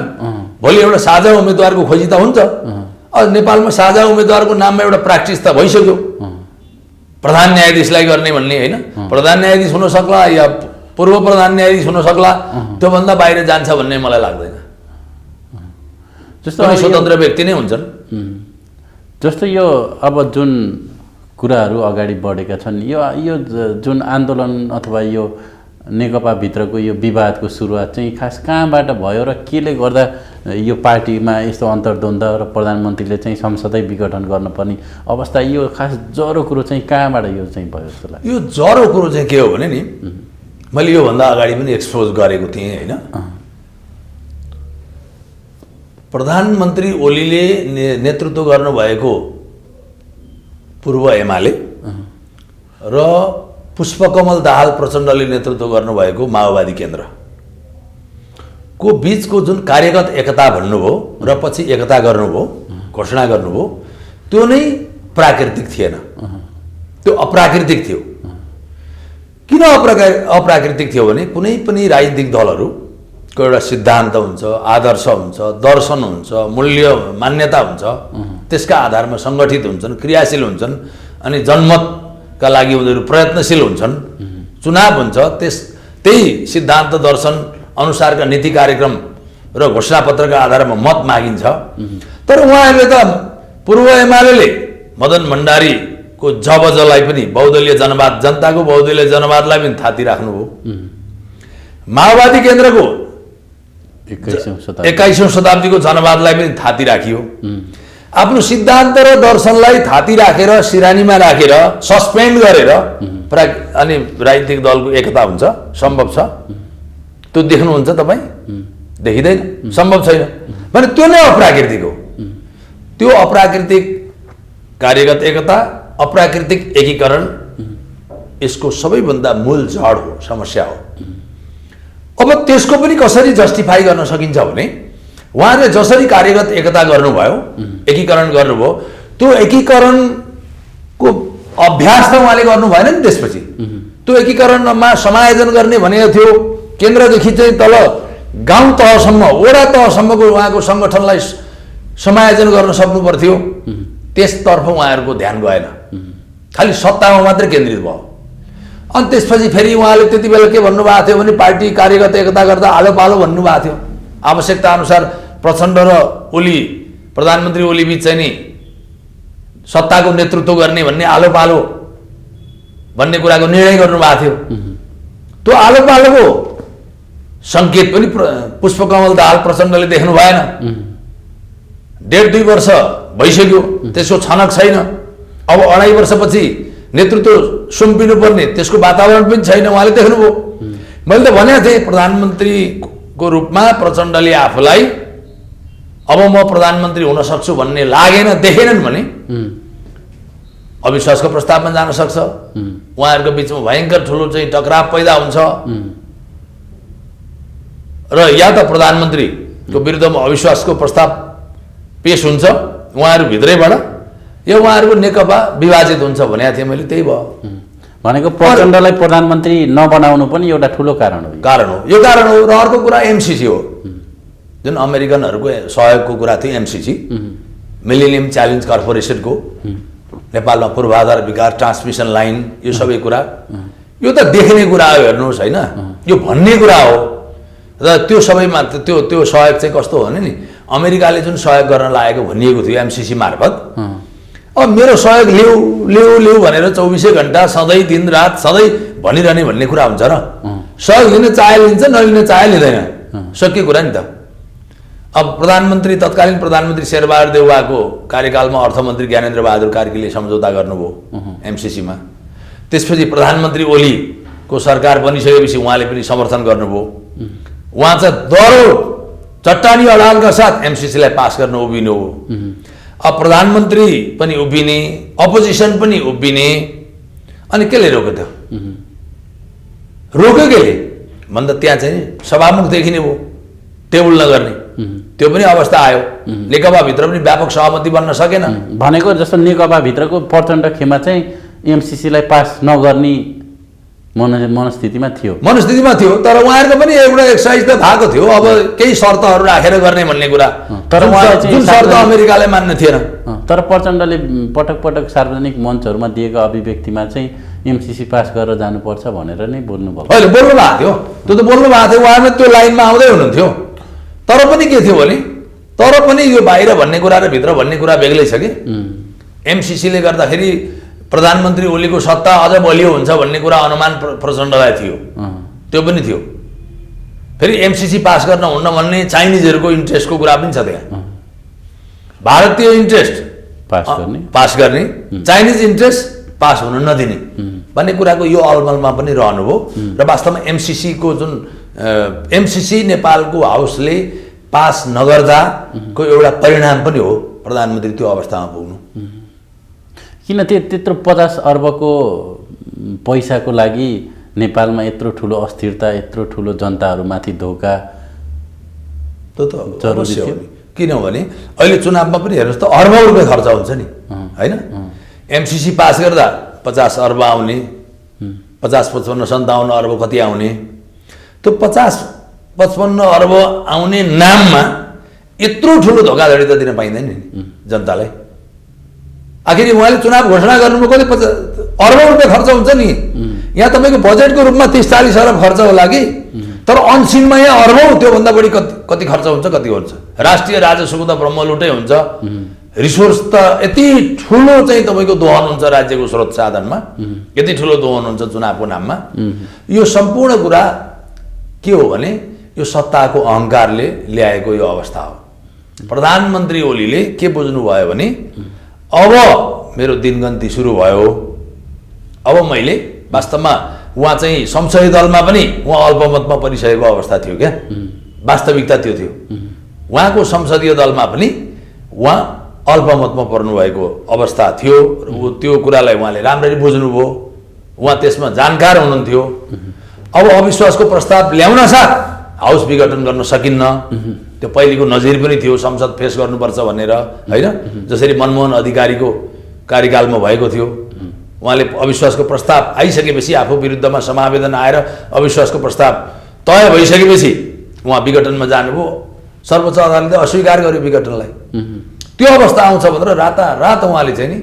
भोलि एउटा साझा उम्मेदवारको खोजी त हुन्छ। नेपालमा साझा उम्मेदवारको नाममा एउटा प्र्याक्टिस त भइसक्यो। प्रधान न्यायाधीशलाई गर्ने भन्ने होइन, प्रधान न्यायाधीश हुन सक्ला या पूर्व प्रधान न्यायाधीश हुन सक्ला, त्योभन्दा बाहिर जान्छ भन्ने मलाई लाग्दैन। जस्तो स्वतन्त्र व्यक्ति नै हुन्छन्। जस्तो यो अब जुन कुराहरू अगाडि बढेका छन्, यो जुन आन्दोलन अथवा यो नेकपा भित्रको यो विवादको सुरुवात चाहिँ खास कहाँबाट भयो र केले गर्दा यो पार्टीमा यस्तो अन्तर्द्वन्द र प्रधानमन्त्रीले चाहिँ संसदै विघटन गर्नुपर्ने अवस्था, यो खास जरो कुरो चाहिँ कहाँबाट यो चाहिँ भयो जस्तो लाग्छ? यो जरो कुरो चाहिँ के हो भने नि, मैले योभन्दा अगाडि पनि एक्सपोज गरेको थिएँ होइन। प्रधानमन्त्री ओलीले नेतृत्व गर्नुभएको पूर्व एमाले र पुष्पकमल दाहाल प्रचण्डले नेतृत्व गर्नुभएको माओवादी केन्द्रको बीचको जुन कार्यगत एकता भन्नुभयो र पछि एकता गर्नुभयो, घोषणा गर्नुभयो, त्यो नै प्राकृतिक थिएन, त्यो अप्राकृतिक थियो। किन अप्राकृतिक थियो भने कुनै पनि राजनीतिक दलहरूको एउटा सिद्धान्त हुन्छ, आदर्श हुन्छ, दर्शन हुन्छ, मूल्य मान्यता हुन्छ, त्यसका आधारमा सङ्गठित हुन्छन्, क्रियाशील हुन्छन्, अनि जनमतका लागि उनीहरू प्रयत्नशील हुन्छन्, चुनाव हुन्छ, त्यही सिद्धान्त दर्शन अनुसारका नीति कार्यक्रम र घोषणापत्रका आधारमा मत मागिन्छ। तर उहाँहरूले त पूर्व एमाले मदन भण्डारीको जबजलाई पनि बहुदलीय जनवाद, जनताको बहुदलीय जनवादलाई पनि थाती राख्नुभयो। माओवादी केन्द्रको 21औं शताब्दीको जनवादलाई पनि थाती राखियो। आफ्नो सिद्धान्त र दर्शनलाई थाती राखेर, सिरानीमा राखेर, सस्पेन्ड गरेर अनि राजनीतिक दलको एकता हुन्छ, सम्भव छ? त्यो देख्नुहुन्छ तपाईँ? देखिँदैन, सम्भव छैन। भने त्यो नै अप्राकृतिक हो। त्यो अप्राकृतिक कार्यगत एकता, अप्राकृतिक एकीकरण, यसको सबैभन्दा मूल जड हो, समस्या हो। अब त्यसको पनि कसरी जस्टिफाई गर्न सकिन्छ भने उहाँले जसरी कार्यगत एकता गर्नुभयो, एकीकरण गर्नुभयो, त्यो एकीकरणको अभ्यास त उहाँले गर्नु भएन नि। त्यसपछि त्यो एकीकरणमा समायोजन गर्ने भनेको थियो, केन्द्रदेखि चाहिँ तल गाउँ तहसम्म, वडा तहसम्मको उहाँको सङ्गठनलाई समायोजन गर्न सक्नु पर्थ्यो। त्यसतर्फ उहाँहरूको ध्यान गएन, खालि सत्तामा मात्रै केन्द्रित भयो। अनि त्यसपछि फेरि उहाँले त्यति बेला के भन्नुभएको थियो भने पार्टी कार्यगत एकता गर्दा आलो पालो भन्नुभएको थियो। आवश्यकता अनुसार प्रचण्ड र ओली, प्रधानमन्त्री ओली बीच चाहिँ नि सत्ताको नेतृत्व गर्ने भन्ने आलो पालो भन्ने कुराको निर्णय गर्नुभएको थियो। त्यो आलो पालोको सङ्केत पनि पुष्पकमल दाहाल प्रचण्डले देख्नु भएन। 1.5-2 वर्ष भइसक्यो, त्यसको छनक छैन। अब 2.5 वर्षपछि नेतृत्व सुम्पिनु पर्ने त्यसको वातावरण पनि छैन, उहाँले देख्नुभयो। मैले त भनेको थिएँ प्रधानमन्त्रीको रूपमा प्रचण्डले आफूलाई अब म प्रधानमन्त्री हुन सक्छु भन्ने लागेन, देखेनन् भने अविश्वासको प्रस्तावमा जान सक्छ। उहाँहरूको बिचमा भयङ्कर ठुलो चाहिँ टकराव पैदा हुन्छ र या त प्रधानमन्त्रीको विरुद्धमा अविश्वासको प्रस्ताव पेश हुन्छ उहाँहरू भित्रैबाट, यो उहाँहरूको नेकपा विभाजित हुन्छ भनेको थिएँ मैले। त्यही भयो भनेको प्रचण्डलाई प्रधानमन्त्री नबनाउनु पनि एउटा ठुलो कारण हो। यो कारण हो। र अर्को कुरा एमसिसी हो, जुन अमेरिकनहरूको सहयोगको कुरा थियो। एमसिसी, मिलेनियम च्यालेन्ज कर्पोरेसनको नेपालमा पूर्वाधार विकास ट्रान्समिसन लाइन, यो सबै कुरा यो त देख्ने कुरा हो, हेर्नुहोस् होइन, यो भन्ने कुरा हो। र त्यो सबैमा त्यो सहयोग चाहिँ कस्तो हो भने नि, अमेरिकाले जुन सहयोग गर्न लागेको भनिएको थियो एमसिसी मार्फत, अब मेरो सहयोग लिऊ भनेर 24 घण्टा सधैँ दिन रात सधैँ भनिरहने भन्ने कुरा हुन्छ र। सहयोग लिन चाहे लिन्छ, नलिन चाहे लिँदैन, सकियो कुरा नि त। अब प्रधानमन्त्री, तत्कालीन प्रधानमन्त्री शेरबहादुर देउवाको कार्यकालमा अर्थमन्त्री ज्ञानेन्द्र बहादुर कार्कीले सम्झौता गर्नुभयो एमसिसीमा। त्यसपछि प्रधानमन्त्री ओलीको सरकार बनिसकेपछि उहाँले पनि समर्थन गर्नुभयो। उहाँ चाहिँ दह्रो चट्टानी अडालका साथ एमसिसीलाई पास गर्न उभिनु हो। अब प्रधानमन्त्री पनि उभिने, अपोजिसन पनि उभिने, अनि केले रोक्यो त? रोक्यो केले भन्दा त्यहाँ चाहिँ सभामुख देखिने भयो, टेबल नगर्ने, त्यो पनि अवस्था आयो। नेकपा भित्र पनि व्यापक सहमति बन्न सकेन। भनेको जस्तो नेकपा भित्रको प्रचण्ड खेमा चाहिँ एमसिसीलाई पास नगर्ने मनस्थितिमा थियो। मनस्थितिमा थियो। तर उहाँहरूको पनि एउटा एक्सर्साइज त भएको थियो, अब केही शर्तहरू राखेर गर्ने भन्ने कुरा। तर जुन शर्त अमेरिकाले मान्ने थिएन। तर प्रचण्डले पटक पटक सार्वजनिक मञ्चहरूमा दिएको अभिव्यक्तिमा चाहिँ एमसिसी पास गरेर जानुपर्छ भनेर नै बोल्नुभयो। अहिले बोल्नु भएको थियो, त्यो त बोल्नु भएको थियो, उहाँले त्यो लाइनमा आउँदै हुनुहुन्थ्यो। तर पनि के थियो भने, तर पनि यो बाहिर भन्ने कुरा र भित्र भन्ने कुरा बेग्लै छ कि। एमसिसीले गर्दाखेरि प्रधानमन्त्री ओलीको सत्ता अझ बलियो हुन्छ भन्ने कुरा अनुमान प्रचण्डलाई थियो, त्यो पनि थियो। फेरि एमसिसी पास गर्न हुन्न भन्ने चाइनिजहरूको इन्ट्रेस्टको कुरा पनि छ त्यहाँ। भारतीय इन्ट्रेस्ट पास गर्ने, चाइनिज इन्ट्रेस्ट पास हुन नदिने भन्ने कुराको यो अलमलमा पनि रहनुभयो। र वास्तवमा एमसिसीको जुन एमसिसी नेपालको हाउसले पास नगर्दाको एउटा परिणाम पनि हो प्रधानमन्त्री त्यो अवस्थामा पुग्नु। किन त्यत्रो 50 अर्बको पैसाको लागि नेपालमा यत्रो ठुलो अस्थिरता, यत्रो ठुलो जनताहरूमाथि धोका? त्यो त जरुरी थियो। किनभने अहिले चुनावमा पनि हेर्नुहोस् त, अर्बौं रुपियाँ खर्च हुन्छ नि, होइन? एमसिसी पास गर्दा 50 अर्ब आउने, 50, 55, 57 अर्ब कति आउने? त्यो 50, 55 अर्ब आउने नाममा यत्रो ठुलो धोकाधडी त दिन पाइँदैन नि जनतालाई। आखिर उहाँले चुनाव घोषणा गर्नुभयो, कति अर्बौं रुपियाँ खर्च हुन्छ नि। यहाँ तपाईँको बजेटको रूपमा 30-40 अरब खर्च होला कि, तर अनसिनमा यहाँ अर्बौं, त्योभन्दा बढी कति खर्च हुन्छ, कति हुन्छ? राष्ट्रिय राजस्वको त ब्रह्मलुटै हुन्छ। रिसोर्स त यति ठुलो चाहिँ तपाईँको दोहन हुन्छ राज्यको स्रोत साधनमा, यति ठुलो दोहन हुन्छ चुनावको नाममा। यो सम्पूर्ण कुरा के हो भने यो सत्ताको अहङ्कारले ल्याएको यो अवस्था हो। प्रधानमन्त्री ओलीले के बुझ्नुभयो भने अब मेरो दिनगन्ती सुरु भयो, अब मैले वास्तवमा उहाँ चाहिँ संसदीय दलमा पनि उहाँ अल्पमतमा परिसकेको अवस्था थियो क्या, वास्तविकता त्यो थियो। उहाँको संसदीय दलमा पनि उहाँ अल्पमतमा पर्नुभएको अवस्था थियो। त्यो कुरालाई उहाँले राम्ररी बुझ्नुभयो, उहाँ त्यसमा जानकार हुनुहुन्थ्यो। अब अविश्वासको प्रस्ताव ल्याउन साथ हाउस विघटन गर्न सकिन्न, त्यो पहिलेको नजिर पनि थियो, संसद फेस गर्नुपर्छ भनेर, होइन? जसरी मनमोहन अधिकारीको कार्यकालमा भएको थियो। उहाँले अविश्वासको प्रस्ताव आइसकेपछि आफू विरुद्धमा समावेदन आएर अविश्वासको प्रस्ताव तय भइसकेपछि उहाँ विघटनमा जानुभयो। सर्वोच्च अदालतले अस्वीकार गर्यो विघटनलाई। त्यो अवस्था आउँछ भनेर रातारात उहाँले चाहिँ नि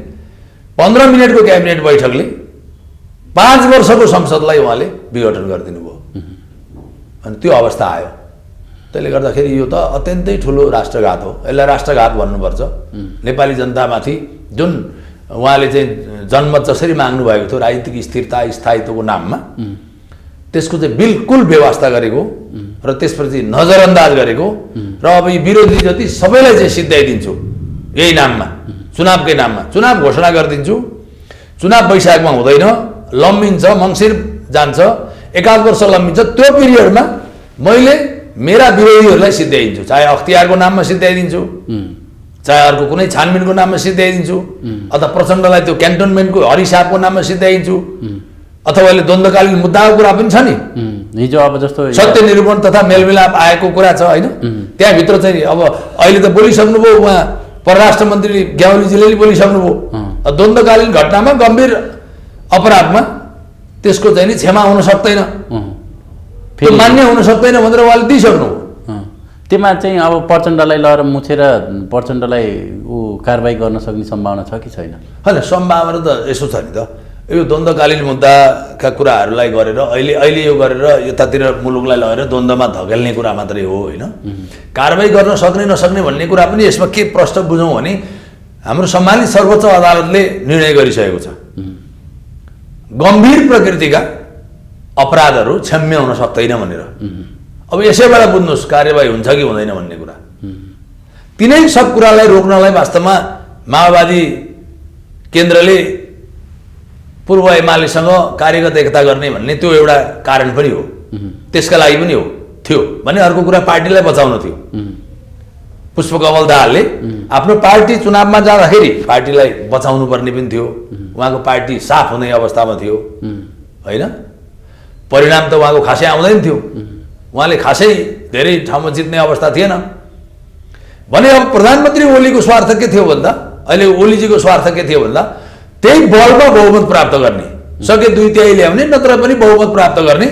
15 मिनटको क्याबिनेट बैठकले 5 वर्षको संसदलाई उहाँले विघटन गरिदिनु भयो। अनि त्यो अवस्था आयो। त्यसले गर्दाखेरि यो त अत्यन्तै ठुलो राष्ट्रघात हो। यसलाई राष्ट्रघात भन्नुपर्छ। नेपाली जनतामाथि जुन उहाँले चाहिँ जनमत जसरी माग्नु भएको थियो राजनीतिक स्थिरता स्थायित्वको नाममा, त्यसको चाहिँ बिल्कुल बेवास्ता गरेको र त्यसपछि नजरअन्दाज गरेको र अब यी विरोधी जति सबैलाई चाहिँ सिद्ध्याइदिन्छु यही नाममा, चुनावकै नाममा। चुनाव घोषणा गरिदिन्छु, चुनाव वैशाखमा हुँदैन, लम्बिन्छ, मङ्सिर जान्छ, 1 वर्ष लम्बिन्छ। त्यो पिरियडमा मैले मेरा विरोधीहरूलाई सिद्ध्याइदिन्छु, चाहे अख्तियारको नाममा सिद्ध्याइदिन्छु, चाहे अर्को कुनै छानबिनको नाममा सिद्ध्याइदिन्छु, अथवा प्रचण्डलाई त्यो क्यान्टोनमेन्टको हरिसापको नाममा सिद्ध्याइदिन्छु, अथवा अहिले द्वन्द्वकालीन मुद्दाको कुरा पनि छ नि। हिजो अब जस्तो सत्य निरूपण तथा मेलमिलाप आएको कुरा छ, होइन? त्यहाँभित्र चाहिँ अब अहिले त बोलिसक्नुभयो उहाँ परराष्ट्र मन्त्री ग्यावालीजीले बोलिसक्नुभयो। द्वन्द्वकालीन घटनामा गम्भीर अपराधमा त्यसको चाहिँ नि क्षमा हुन सक्दैन, त्यो मान्य हुन सक्दैन भनेर उहाँले दिइसक्नुभयो। त्यसमा चाहिँ अब प्रचण्डलाई लगेर मुछेर प्रचण्डलाई कारबाही गर्न सक्ने सम्भावना छ कि छैन? होइन, सम्भावना त यसो छ नि त, यो द्वन्द्वकालीन मुद्दाका कुराहरूलाई गरेर अहिले यो गरेर यतातिर मुलुकलाई लगेर द्वन्द्वमा धकेल्ने कुरा मात्रै हो, होइन? कारबाही गर्न सक्ने नसक्ने भन्ने कुरा पनि यसमा के प्रश्न बुझौँ भने हाम्रो सम्मानित सर्वोच्च अदालतले निर्णय गरिसकेको छ, गम्भीर प्रकृतिका अपराधहरू क्षम्य हुन सक्दैन भनेर। अब यसैबाट बुझ्नुहोस् कार्यवाही हुन्छ कि हुँदैन भन्ने कुरा। तिनै सब कुरालाई रोक्नलाई वास्तवमा माओवादी केन्द्रले पूर्व एमालेसँग कार्यगत एकता गर्ने भन्ने त्यो एउटा कारण पनि हो, त्यसका लागि पनि हो थियो भने। अर्को कुरा पार्टीलाई बचाउन थियो। पुष्पकमल दाहालले आफ्नो पार्टी चुनावमा जाँदाखेरि पार्टीलाई बचाउनु पर्ने पनि थियो। उहाँको पार्टी साफ हुने अवस्थामा थियो, होइन? परिणाम त उहाँको खासै आउँदैन थियो, उहाँले खासै धेरै ठाउँमा जित्ने अवस्था थिएन भने। अब प्रधानमन्त्री ओलीको स्वार्थ के थियो भन्दा, अहिले ओलीजीको स्वार्थ के थियो भन्दा त्यही बलमा बहुमत प्राप्त गर्ने, सके 2/3 ल्याउने नत्र पनि बहुमत प्राप्त गर्ने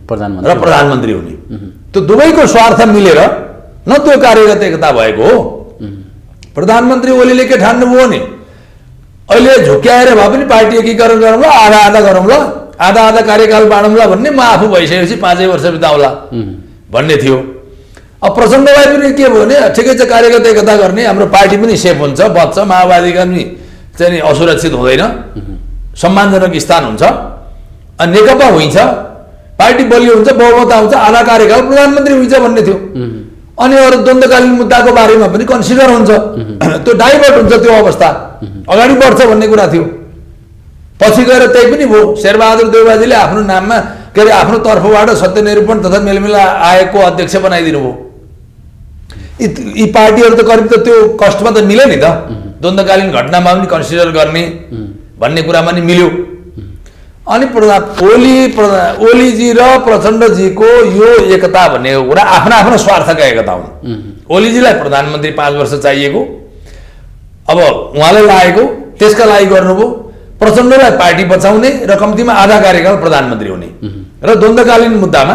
र प्रधानमन्त्री हुने। त्यो दुवैको स्वार्थ मिलेर न त्यो कार्यगत एकता भएको हो। प्रधानमन्त्री ओलीले के ठान्नुभयो नि अहिले झुक्क्याएर भए पनि पार्टी एकीकरण गरौँ ल, आधा आधा गरौँ ल, आधा आधा कार्यकाल बाँडौँला भन्ने, म आफू भइसकेपछि 5 वर्ष बिताउला भन्ने थियो। अब प्रचण्डलाई पनि के भयो भने ठिकै छ कार्यगत एकता गर्ने, हाम्रो पार्टी पनि सेफ हुन्छ, बच्छ, माओवादीका पनि चाहिँ असुरक्षित हुँदैन, सम्मानजनक स्थान हुन्छ, अनि नेकपा हुन्छ, पार्टी बलियो हुन्छ, बहुमत आउँछ, आधा कार्यकाल प्रधानमन्त्री हुन्छ भन्ने थियो। अनि अरू द्वन्द्वकालीन मुद्दाको बारेमा पनि कन्सिडर हुन्छ, त्यो डाइभर्ट हुन्छ, त्यो अवस्था अगाडि बढ्छ भन्ने कुरा थियो। पछि गएर त्यही पनि भयो, शेरबहादुर देउवाजीले आफ्नो नाममा के अरे आफ्नो तर्फबाट सत्यनिरूपण तथा मेलमिला आयोगको अध्यक्ष बनाइदिनु भयो। यी पार्टीहरू त करिब त त्यो कष्टमा त मिल्यो नि त, द्वन्द्वकालीन घटनामा पनि कन्सिडर गर्ने भन्ने कुरामा नि मिल्यो। अनि ओलीजी र प्रचण्डजीको यो एकता भन्ने कुरा आफ्ना आफ्ना स्वार्थका एकता हुन्। ओलीजीलाई प्रधानमन्त्री 5 वर्ष चाहिएको, अब उहाँले लागेको त्यसका लागि गर्नुभयो। प्रचण्डलाई पार्टी बचाउने र कम्तीमा आधा कार्यकाल प्रधानमन्त्री हुने र द्वन्द्वकालीन मुद्दामा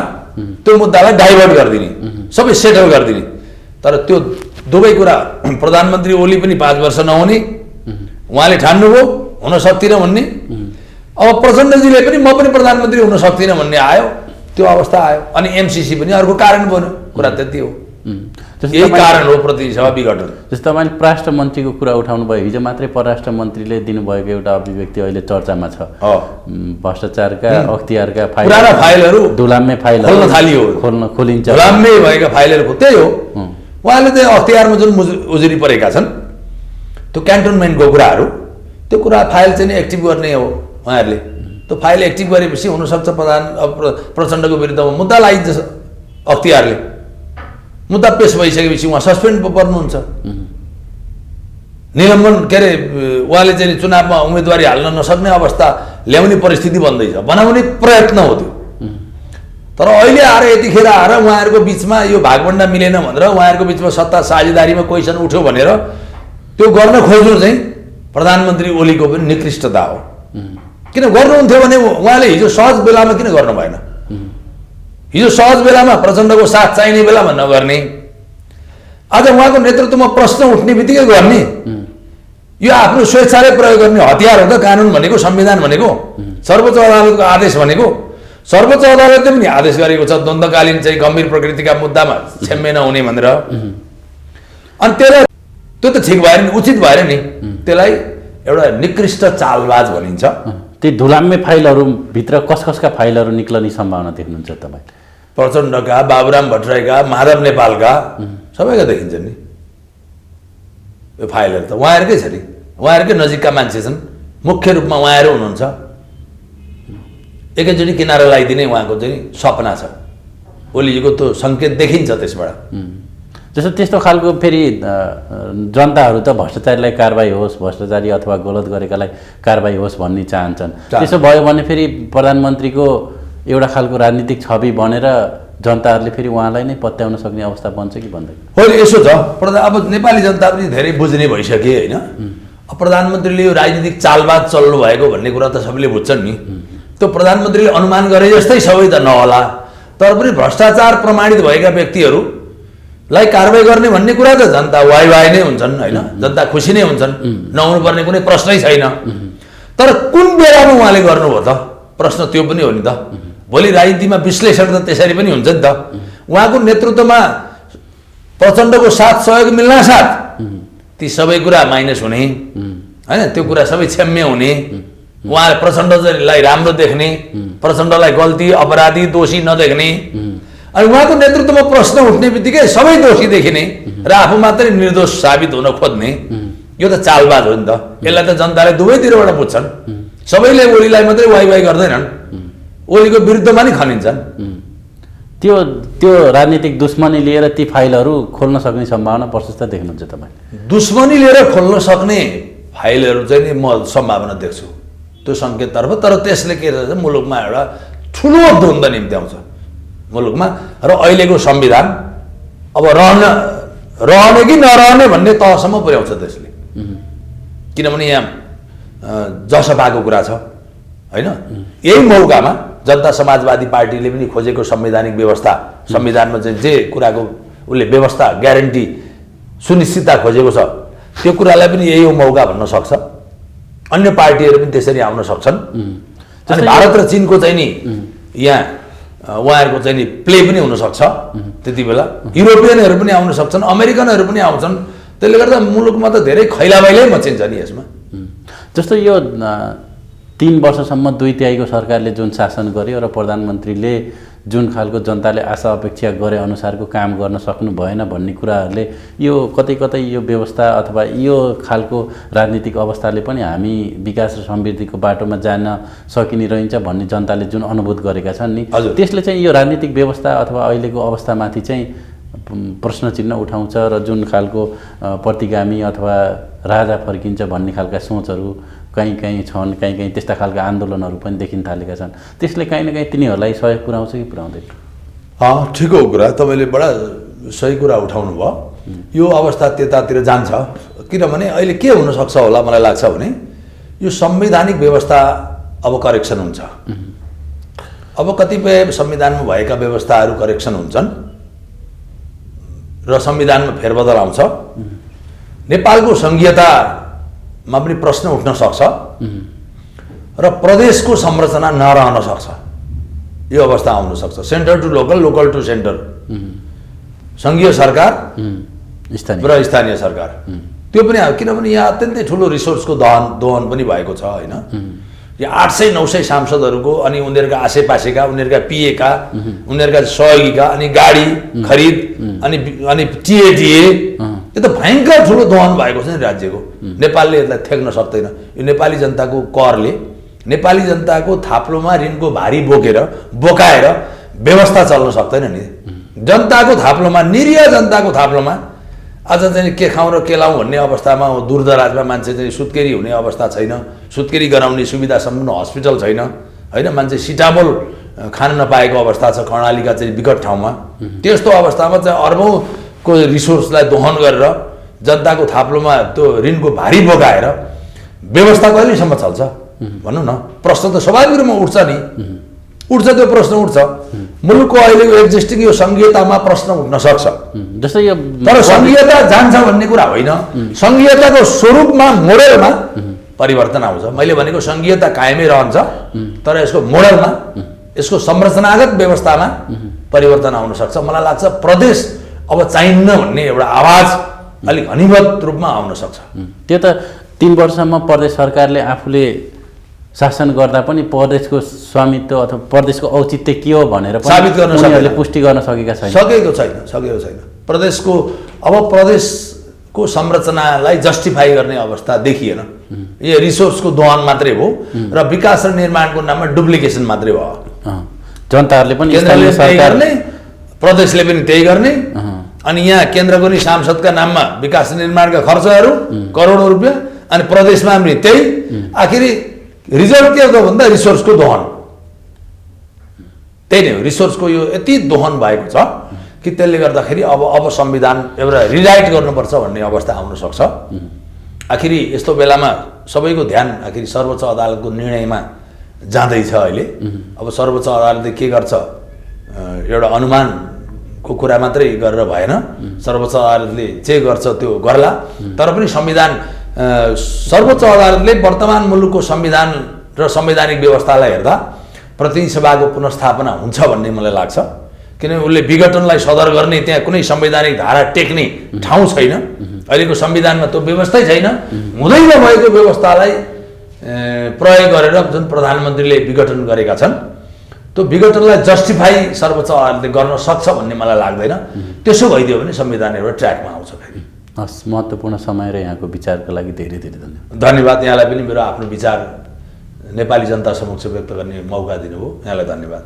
त्यो मुद्दालाई डाइभर्ट गरिदिने, सबै सेटल गरिदिने। तर त्यो दुवै कुरा प्रधानमन्त्री ओली पनि 5 वर्ष नहुने उहाँले ठान्नुभयो, हुन सक्दिनँ भन्ने। अब प्रचण्डजीले पनि म पनि प्रधानमन्त्री हुन सक्दिनँ भन्ने आयो, त्यो अवस्था आयो। अनि एमसिसी पनि अर्को कारण बन्यो, कुरा त्यति हो। यही कारण हो प्रतिनिधि सभा विघटन। जस्तो तपाईँले परराष्ट्र मन्त्रीको कुरा उठाउनु भयो, हिजो मात्रै परराष्ट्र मन्त्रीले दिनुभएको एउटा अभिव्यक्ति अहिले चर्चामा छ, भ्रष्टाचारका अख्तियारका फाइलहरू धुलाम्मे फाइल खोलिन्छ, धुलाम्मे भएका फाइलहरू त्यही हो। उहाँले चाहिँ अख्तियारमा जुन उजुरी परेका छन् त्यो क्यान्टोनमेन्टको कुराहरू, त्यो कुरा फाइल चाहिँ एक्टिभ गर्ने हो उहाँहरूले। त्यो फाइल एक्टिभ गरेपछि हुनसक्छ प्रचण्डको विरुद्धमा मुद्दा लागिन्छ, अख्तियारले मुद्दा पेश भइसकेपछि उहाँ सस्पेन्ड पर्नुहुन्छ, निलम्बन के अरे उहाँले चाहिँ चुनावमा उम्मेदवारी हाल्न नसक्ने अवस्था ल्याउने परिस्थिति बन्दैछ, बनाउने प्रयत्न हो त्यो। तर अहिले आएर यतिखेर आएर उहाँहरूको बिचमा यो भागभण्डा मिलेन भनेर उहाँहरूको बिचमा सत्ता साझेदारीमा क्वेसन उठ्यो भनेर त्यो गर्न खोज्नु चाहिँ प्रधानमन्त्री ओलीको पनि निकृष्टता हो। किन गर्नुहुन्थ्यो भने उहाँले हिजो सहज बेलामा किन गर्नु भएन? हिजो सहज बेलामा प्रचण्डको साथ चाहिने बेलामा नगर्ने, आज उहाँको नेतृत्वमा प्रश्न उठ्ने बित्तिकै गर्ने, यो आफ्नो स्वेच्छाले प्रयोग गर्ने हतियार हो त कानुन भनेको, संविधान भनेको, सर्वोच्च अदालतको आदेश भनेको। सर्वोच्च अदालतले पनि आदेश गरेको छ द्वन्द्वकालीन चाहिँ गम्भीर प्रकृतिका मुद्दामा क्षम्य नहुने भनेर। अनि त्यसलाई त्यो त ठिक भएन नि, उचित भएन नि, त्यसलाई एउटा निकृष्ट चालबाज भनिन्छ। ती धुलाम्मे फाइलहरूभित्र कसका फाइलहरू निक्लने सम्भावना देख्नुहुन्छ तपाईँ? प्रचण्डका, बाबुराम भट्टराईका, माधव नेपालका, सबैका देखिन्छ नि यो फाइलहरू त। उहाँहरूकै छ नि, उहाँहरूकै नजिकका मान्छे छन्, मुख्य रूपमा उहाँहरू हुनुहुन्छ। एकैचोटि किनारा लगाइदिने उहाँको चाहिँ सपना छ, ओलीजीको त्यो सङ्केत देखिन्छ त्यसबाट। जस्तो त्यस्तो खालको फेरि जनताहरू त भ्रष्टाचारीलाई कारबाही होस्, भ्रष्टाचारी अथवा गलत गरेकालाई कारबाही होस् भन्ने चाहन्छन्। त्यसो भयो भने फेरि प्रधानमन्त्रीको एउटा खालको राजनीतिक छवि बनेर जनताहरूले फेरि उहाँलाई नै पत्याउन सक्ने अवस्था बन्छ कि बन्दैन? होइन, यसो छ, अब नेपाली जनता पनि धेरै बुझ्ने भइसके होइन। अब प्रधानमन्त्रीले यो राजनीतिक चालबाज चल्नु भएको भन्ने कुरा त सबैले बुझ्छन् नि। त्यो प्रधानमन्त्रीले अनुमान गरे जस्तै सबै त नहोला, तर पनि भ्रष्टाचार प्रमाणित भएका व्यक्तिहरूलाई कारबाही गर्ने भन्ने कुरा त जनता वाइ नै हुन्छन् होइन, जनता खुसी नै हुन्छन्, नहुनुपर्ने कुनै प्रश्नै छैन। तर कुन बेलामा उहाँले गर्नुभयो त प्रश्न त्यो पनि हो नि त। भोलि राजनीतिमा विश्लेषण त त्यसरी पनि हुन्छ नि त। उहाँको नेतृत्वमा प्रचण्डको साथ सहयोग मिल्न साथ ती सबै कुरा माइनस हुने होइन, त्यो कुरा सबै क्षम्य हुने, उहाँले प्रचण्डलाई राम्रो देख्ने, प्रचण्डलाई गल्ती अपराधी दोषी नदेख्ने, अनि उहाँको नेतृत्वमा प्रश्न उठ्ने बित्तिकै सबै दोषी देखिने र आफू मात्रै निर्दोष साबित हुन खोज्ने, यो त चालबाज हो नि त। यसलाई त जनताले दुवैतिरबाट बुझ्छन्, सबैले ओलीलाई मात्रै वाइ गर्दैनन्, ओलीको विरुद्धमा नै खनिन्छन्। त्यो राजनीतिक दुश्मनी लिएर ती फाइलहरू खोल्न सक्ने सम्भावना प्रशस्त देख्नुहुन्छ तपाईँ? दुश्मनी लिएर खोल्न सक्ने फाइलहरू चाहिँ नि म सम्भावना देख्छु त्यो सङ्केततर्फ। तर त्यसले के गर्छ, मुलुकमा एउटा ठुलो द्वन्द्व निम्त्याउँछ मुलुकमा। र अहिलेको संविधान अब रहने कि नरहने भन्ने तहसम्म पुर्याउँछ त्यसले। किनभने यहाँ जसपाको कुरा छ, होइन। यही मौकामा जनता समाजवादी पार्टीले पनि खोजेको संवैधानिक व्यवस्था, संविधानमा चाहिँ जे कुराको उसले व्यवस्था ग्यारेन्टी सुनिश्चितता खोजेको छ त्यो कुरालाई पनि यही हो मौका भन्न सक्छ। अन्य पार्टीहरू पनि त्यसरी आउन सक्छन्। अनि भारत र चीनको चाहिँ नि यहाँ उहाँहरूको चाहिँ नि प्ले पनि हुनसक्छ त्यति बेला। युरोपियनहरू पनि आउन सक्छन्, अमेरिकनहरू पनि आउँछन्। त्यसले गर्दा मुलुकमा त धेरै खैलाबैलै मचिन्छ नि यसमा। जस्तो यो 3 वर्षसम्म 2/3 सरकारले जुन शासन गर्यो र प्रधानमन्त्रीले जुन खालको जनताले आशा अपेक्षा गरे अनुसारको काम गर्न सक्नु भएन भन्ने कुराहरूले यो कतै कतै यो व्यवस्था अथवा यो खालको राजनीतिक अवस्थाले पनि हामी विकास र समृद्धिको बाटोमा जान सकिने रहन्छ भन्ने जनताले जुन अनुभूत गरेका छन् नि, त्यसले चाहिँ यो राजनीतिक व्यवस्था अथवा अहिलेको अवस्थामाथि चाहिँ प्रश्न चिन्ह उठाउँछ र जुन खालको प्रतिगामी अथवा राजा फर्किन्छ भन्ने खालका सोचहरू कहीँ छन्, कहीँ त्यस्ता खालका आन्दोलनहरू पनि देखिन थालेका छन्। त्यसले कहीँ न कहीँ तिनीहरूलाई सहयोग पुर्याउँछ कि पुर्याउँदैन? ठिक हो कुरा, तपाईँले बडा सही कुरा उठाउनु भयो। यो अवस्था त्यतातिर जान्छ किनभने अहिले के हुनसक्छ होला मलाई लाग्छ भने यो संवैधानिक व्यवस्था अब करेक्सन हुन्छ। अब कतिपय संविधानमा भएका व्यवस्थाहरू करेक्सन हुन्छन् र संविधानमा फेरबदल आउँछ। नेपालको संघीयतामा पनि प्रश्न उठ्न सक्छ र प्रदेशको संरचना नरहन सक्छ। यो अवस्था आउन सक्छ। Centre to local, local to centre, सङ्घीय सरकार र स्थानीय सरकार। त्यो पनि किनभने यहाँ अत्यन्तै ठुलो रिसोर्सको दोहन पनि भएको छ होइन। यहाँ 800-900 सांसदहरूको अनि उनीहरूका आसेपासेका, उनीहरूका पिएका, उनीहरूका सहयोगीका, अनि गाडी खरिद अनि टिए यो त भयङ्कर ठुलो दोहन भएको छ नि राज्यको। नेपालले यसलाई थ्याक्न सक्दैन। यो नेपाली जनताको करले, नेपाली जनताको थाप्लोमा ऋणको भारी बोकाएर व्यवस्था चल्न सक्दैन नि। जनताको थाप्लोमा, निरीह जनताको थाप्लोमा आज चाहिँ के खाउँ र के लाउँ भन्ने अवस्थामा, दूरदराजमा मान्छे चाहिँ सुत्केरी हुने अवस्था छैन, सुत्केरी गराउने सुविधा सम्पन्न हस्पिटल छैन होइन। मान्छे सिटामोल खान नपाएको अवस्था छ कर्णालीका चाहिँ विकट ठाउँमा। त्यस्तो अवस्थामा चाहिँ अर्बौँको रिसोर्सलाई दोहन गरेर जनताको थाप्लोमा त्यो ऋणको भारी बोकाएर व्यवस्था कहिलेसम्म चल्छ भनौँ न। प्रश्न त स्वाभाविक रूपमा उठ्छ नि, उठ्छ, त्यो प्रश्न उठ्छ। मुलुकको अहिलेको एक्जिस्टिङ यो सङ्घीयतामा प्रश्न उठ्न सक्छ। जस्तै यो तर सङ्घीयता जान्छ भन्ने कुरा होइन। सङ्घीयताको स्वरूपमा, मोडलमा परिवर्तन आउँछ। मैले भनेको सङ्घीयता कायमै रहन्छ, तर यसको मोडलमा, यसको संरचनागत व्यवस्थामा परिवर्तन आउन सक्छ। मलाई लाग्छ प्रदेश अब चाहिन्न भन्ने एउटा आवाज अलिक घनीभूत रूपमा आउन सक्छ। त्यो त 3 वर्षसम्म प्रदेश सरकारले आफूले शासन गर्दा पनि प्रदेशको स्वामित्व अथवा प्रदेशको औचित्य के हो भनेर साबित गर्न उनीहरूले पुष्टि गर्न सकेको छैन। प्रदेशको अब प्रदेशको संरचनालाई जस्टिफाई गर्ने अवस्था देखिएन। यो रिसोर्सको दोहन मात्रै हो र विकास र निर्माणको नाममा डुप्लिकेसन मात्रै भयो। जनताहरूले पनि केन्द्रले त्यही गर्ने, प्रदेशले पनि त्यही गर्ने। अनि यहाँ केन्द्रको नि सांसदका नाममा विकास निर्माणका खर्चहरू करोडौँ रुपियाँ, अनि प्रदेशमा पनि त्यही। आखिरी रिजल्ट के हो भन्दा रिसोर्सको दोहन। त्यही नै हो, रिसोर्सको यो यति दोहन भएको छ कि त्यसले गर्दाखेरि अब संविधान एउटा रिराइट गर्नुपर्छ भन्ने अवस्था आउन सक्छ। आखिरी यस्तो बेलामा सबैको ध्यान आखिरी सर्वोच्च अदालतको निर्णयमा जाँदैछ अहिले। अब सर्वोच्च अदालतले के गर्छ एउटा अनुमानको कुरा मात्रै गरेर भएन। सर्वोच्च अदालतले जे गर्छ त्यो गर्ला। तर पनि संविधान, सर्वोच्च अदालतले वर्तमान मुलुकको संविधान र संवैधानिक व्यवस्थालाई हेर्दा प्रतिनिधि सभाको पुनर्स्थापना हुन्छ भन्ने मलाई लाग्छ। किनभने उसले विघटनलाई सदर गर्ने त्यहाँ कुनै संवैधानिक धारा टेक्ने ठाउँ छैन। अहिलेको संविधानमा त्यो व्यवस्थै छैन। हुँदै नभएको व्यवस्थालाई प्रयोग गरेर जुन प्रधानमन्त्रीले विघटन गरेका छन् त्यो विघटनलाई जस्टिफाई सर्वोच्च अदालतले गर्न सक्छ भन्ने मलाई लाग्दैन। त्यसो भइदियो भने संविधान एउटा ट्र्याकमा आउँछ फेरि। हस्, महत्त्वपूर्ण समय र यहाँको विचारको लागि धेरै धेरै धन्यवाद। धन्यवाद। यहाँलाई पनि मेरो आफ्नो विचार नेपाली जनता समक्ष व्यक्त गर्ने मौका दिनुभयो। यहाँलाई धन्यवाद।